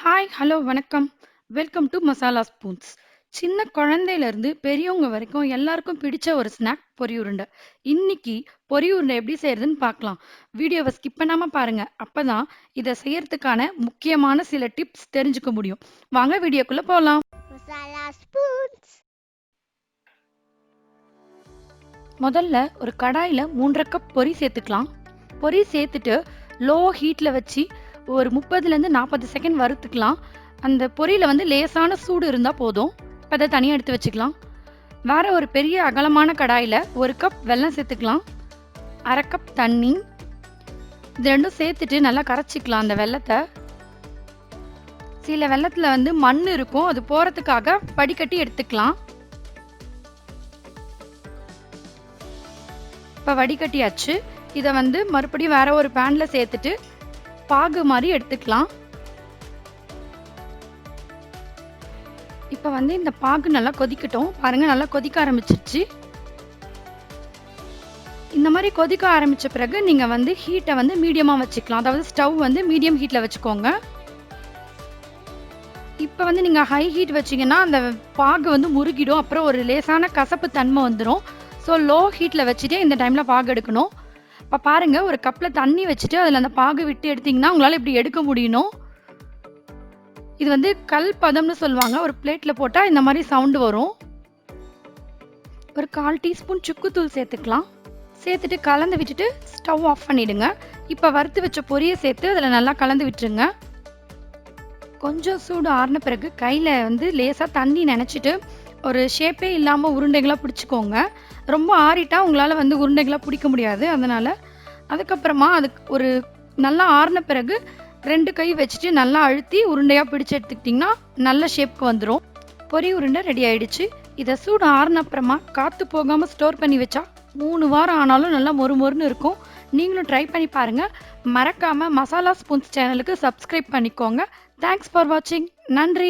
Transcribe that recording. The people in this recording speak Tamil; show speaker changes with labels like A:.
A: ஹாய், ஹலோ, வணக்கம். Welcome to masala spoons. சின்ன குழந்தையிலேருந்து பெரியவங்க வரைக்கும் எல்லாருக்கும் பிடிச்ச ஒரு ஸ்நாக் பொரி உருண்டை. இன்னைக்கு பொரி உருண்டை எப்படி செய்யறதுன்னு பார்க்கலாம். வீடியோவை ஸ்கிப் பண்ணாம பாருங்க. அப்பதான் இதை செய்யறதுக்கான முக்கியமான சில டிப்ஸ் தெரிஞ்சுக்க முடியும். வாங்க வீடியோக்குள்ள போகலாம்.
B: Masala spoons.
A: முதல்ல ஒரு கடாயில் 3.5 கப் பொரி சேர்த்துக்கலாம். பொரி சேர்த்துட்டு லோ ஹீட்டில் வச்சு ஒரு 30லேருந்து 40 செகண்ட் வறுத்துக்கலாம். அந்த பொரியில் வந்து லேசான சூடு இருந்தால் போதும். இப்போ அதை தனியாக எடுத்து வச்சுக்கலாம். வேற ஒரு பெரிய அகலமான கடாயில் 1 கப் வெல்லம் சேர்த்துக்கலாம். 1/2 கப் தண்ணி, இது ரெண்டும் சேர்த்துட்டு நல்லா கரைச்சிக்கலாம். அந்த வெல்லத்தை சில வெல்லத்தில் வந்து மண் இருக்கும், அது போகிறதுக்காக வடிகட்டி எடுத்துக்கலாம். இப்போ வடிகட்டியாச்சு. இதை வந்து மறுபடியும் வேற ஒரு பேனில் சேர்த்துட்டு பாகு மாதிரி எடுத்துக்கலாம். இப்போ வந்து இந்த பாகு நல்லா கொதிக்கட்டும். பாருங்க, நல்லா கொதிக்க ஆரம்பிச்சிருச்சு. இந்த மாதிரி கொதிக்க ஆரம்பிச்ச பிறகு நீங்கள் வந்து ஹீட்டை வந்து மீடியமாக வச்சுக்கலாம். அதாவது ஸ்டவ் வந்து மீடியம் ஹீட்டில் வச்சுக்கோங்க. இப்போ வந்து நீங்கள் ஹை ஹீட் வச்சிங்கன்னா அந்த பாகு வந்து முருகிடும், அப்புறம் ஒரு லேசான கசப்பு தன்மை வந்துடும். ஸோ லோ ஹீட்டில் வச்சுட்டு இந்த டைமில் பாகு எடுக்கணும். இப்போ பாருங்கள், ஒரு கப்பில் தண்ணி வச்சுட்டு அதில் அந்த பாகு விட்டு எடுத்திங்கன்னா உங்களால் இப்படி எடுக்க முடியணும். இது வந்து கல் பதம்னு சொல்லுவாங்க. ஒரு பிளேட்டில் போட்டால் இந்த மாதிரி சவுண்டு வரும். ஒரு 1/4 டீஸ்பூன் சுக்குத்தூள் சேர்த்துக்கலாம். சேர்த்துட்டு கலந்து விட்டுட்டு ஸ்டவ் ஆஃப் பண்ணிவிடுங்க. இப்போ வறுத்து வச்ச பொரியை சேர்த்து அதில் நல்லா கலந்து விட்டுருங்க. கொஞ்சம் சூடு ஆறின பிறகு கையில் வந்து லேசாக தண்ணி நினச்சிட்டு ஒரு ஷேப்பே இல்லாமல் உருண்டைகளாக பிடிச்சிக்கோங்க. ரொம்ப ஆறிட்டா உங்களால் வந்து உருண்டைகளாக பிடிக்க முடியாது. அதனால் அதுக்கப்புறமா அதுக்கு ஒரு நல்லா ஆறின பிறகு 2 கை வச்சுட்டு நல்லா அழுத்தி உருண்டையாக பிடிச்சி எடுத்துக்கிட்டிங்கன்னா நல்ல ஷேப்க்கு வந்துடும். பொரி உருண்டை ரெடி ஆயிடுச்சு. இதை சூடு ஆறின அப்புறமா காற்று போகாமல் ஸ்டோர் பண்ணி வச்சா 3 வாரம் ஆனாலும் நல்லா மொறுமொறுன்னு இருக்கும். நீங்களும் ட்ரை பண்ணி பாருங்கள். மறக்காமல் மசாலா ஸ்பூன்ஸ் சேனலுக்கு சப்ஸ்கிரைப் பண்ணிக்கோங்க. தேங்க்ஸ் ஃபார் வாட்சிங். நன்றி.